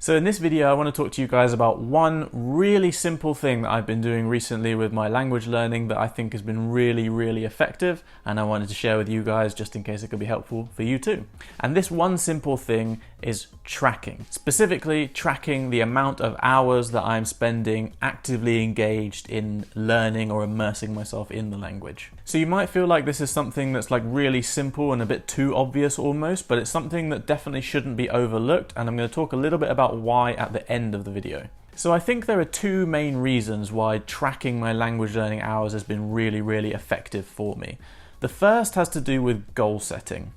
So in this video, I want to talk to you guys about one really simple thing that I've been doing recently with my language learning that I think has been really effective, and I wanted to share with you guys just in case it could be helpful for you too. And this one simple thing is tracking. Specifically, tracking the amount of hours that I'm spending actively engaged in learning or immersing myself in the language. So you might feel like this is something that's like really simple and a bit too obvious almost, but it's something that definitely shouldn't be overlooked, and I'm going to talk a little bit about why at the end of the video. So I think there are two main reasons why tracking my language learning hours has been really effective for me. The first has to do with goal setting.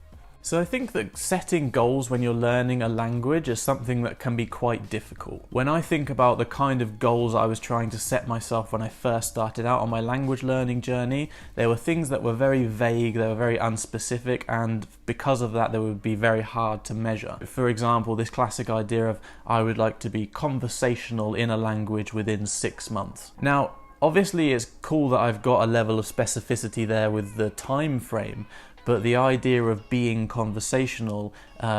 So I think that setting goals when you're learning a language is something that can be quite difficult. When I think about the kind of goals I was trying to set myself when I first started out on my language learning journey, there were things that were very vague, they were very unspecific, and because of that they would be very hard to measure. For example, this classic idea of I would like to be conversational in a language within 6 months. Now, obviously it's cool that I've got a level of specificity there with the time frame, but the idea of being conversational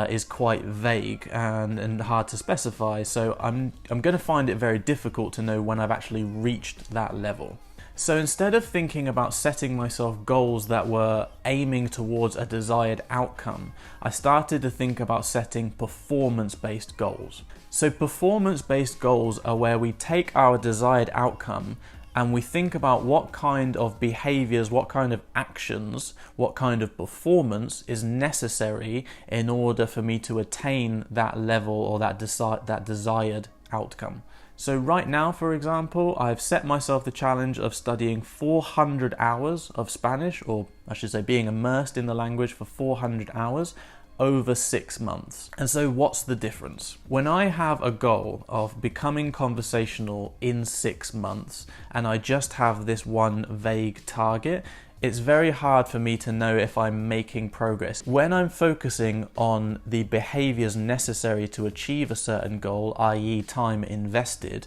is quite vague and hard to specify, so I'm going to find it very difficult to know when I've actually reached that level. So instead of thinking about setting myself goals that were aiming towards a desired outcome, I started to think about setting performance-based goals. So performance-based goals are where we take our desired outcome and we think about what kind of behaviors, what kind of actions, what kind of performance is necessary in order for me to attain that level or that desired outcome. So right now, for example, I've set myself the challenge of studying 400 hours of Spanish, or I should say being immersed in the language for 400 hours over 6 months. And so what's the difference? When I have a goal of becoming conversational in 6 months and I just have this one vague target, it's very hard for me to know if I'm making progress. When I'm focusing on the behaviors necessary to achieve a certain goal, i.e. time invested,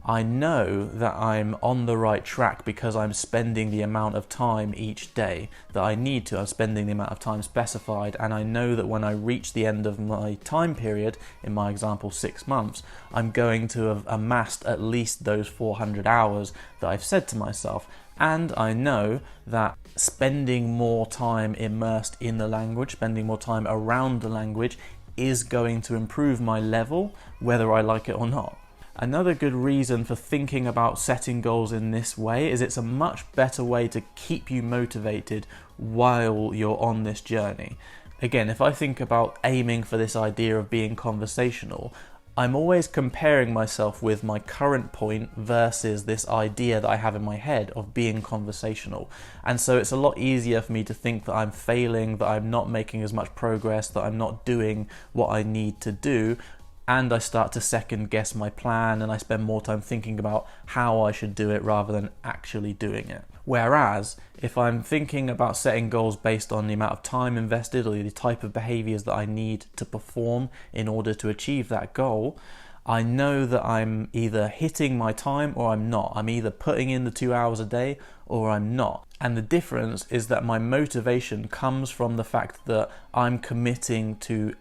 I know that I'm on the right track because I'm spending the amount of time each day that I need to. I'm spending the amount of time specified, and I know that when I reach the end of my time period, in my example 6 months, I'm going to have amassed at least those 400 hours that I've said to myself. And I know that spending more time immersed in the language, spending more time around the language, is going to improve my level, whether I like it or not. Another good reason for thinking about setting goals in this way is it's a much better way to keep you motivated while you're on this journey. Again, if I think about aiming for this idea of being conversational, I'm always comparing myself with my current point versus this idea that I have in my head of being conversational. And so it's a lot easier for me to think that I'm failing, that I'm not making as much progress, that I'm not doing what I need to do. And I start to second guess my plan, and I spend more time thinking about how I should do it rather than actually doing it. Whereas if I'm thinking about setting goals based on the amount of time invested or the type of behaviors that I need to perform in order to achieve that goal, I know that I'm either hitting my time or I'm not. I'm either putting in the 2 hours a day or I'm not. And the difference is that my motivation comes from the fact that I'm committing to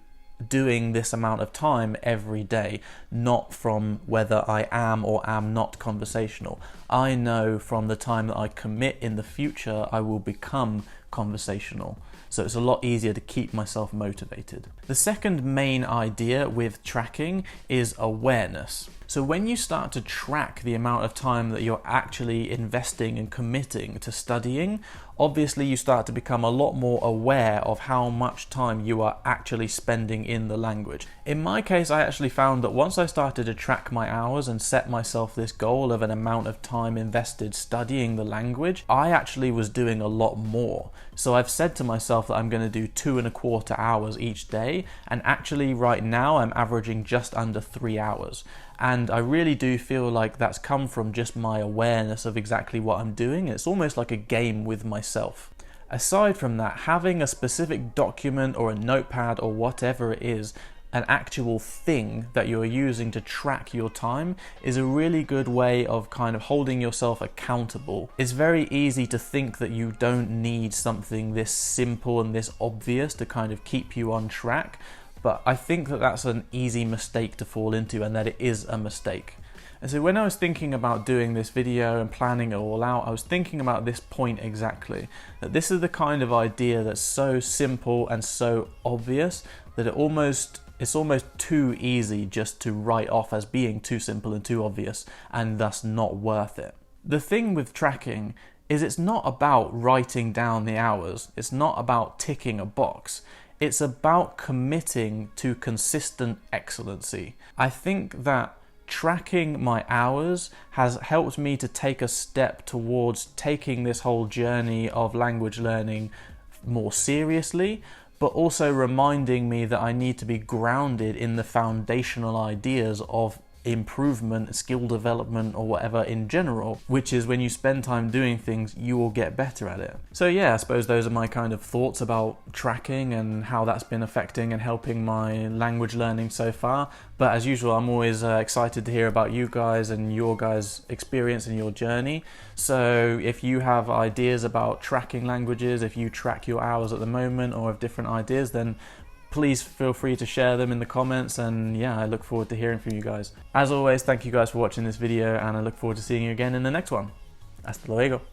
doing this amount of time every day, not from whether I am or am not conversational. I know from the time that I commit in the future, I will become conversational. So it's a lot easier to keep myself motivated. The second main idea with tracking is awareness. So when you start to track the amount of time that you're actually investing and committing to studying, obviously you start to become a lot more aware of how much time you are actually spending in the language. In my case, I actually found that once I started to track my hours and set myself this goal of an amount of time invested studying the language, I actually was doing a lot more. So I've said to myself that I'm going to do 2.25 hours each day, and actually right now I'm averaging just under 3 hours. And I really do feel like that's come from just my awareness of exactly what I'm doing. It's almost like a game with myself. Aside from that, having a specific document or a notepad or whatever it is, an actual thing that you're using to track your time, is a really good way of kind of holding yourself accountable. It's very easy to think that you don't need something this simple and this obvious to kind of keep you on track, But I think that that's an easy mistake to fall into, and that it is a mistake. And so when I was thinking about doing this video and planning it all out, I was thinking about this point exactly, that this is the kind of idea that's so simple and so obvious that it's almost too easy just to write off as being too simple and too obvious, and thus not worth it. The thing with tracking is it's not about writing down the hours, it's not about ticking a box. It's about committing to consistent excellency. I think that tracking my hours has helped me to take a step towards taking this whole journey of language learning more seriously, but also reminding me that I need to be grounded in the foundational ideas of improvement, skill development, or whatever in general, which is when you spend time doing things, you will get better at it. So yeah, I suppose those are my kind of thoughts about tracking and how that's been affecting and helping my language learning so far. But as usual, I'm always excited to hear about you guys and your guys' experience and your journey. So if you have ideas about tracking languages, if you track your hours at the moment or have different ideas, then please feel free to share them in the comments, and yeah, I look forward to hearing from you guys. As always, thank you guys for watching this video, and I look forward to seeing you again in the next one. Hasta luego.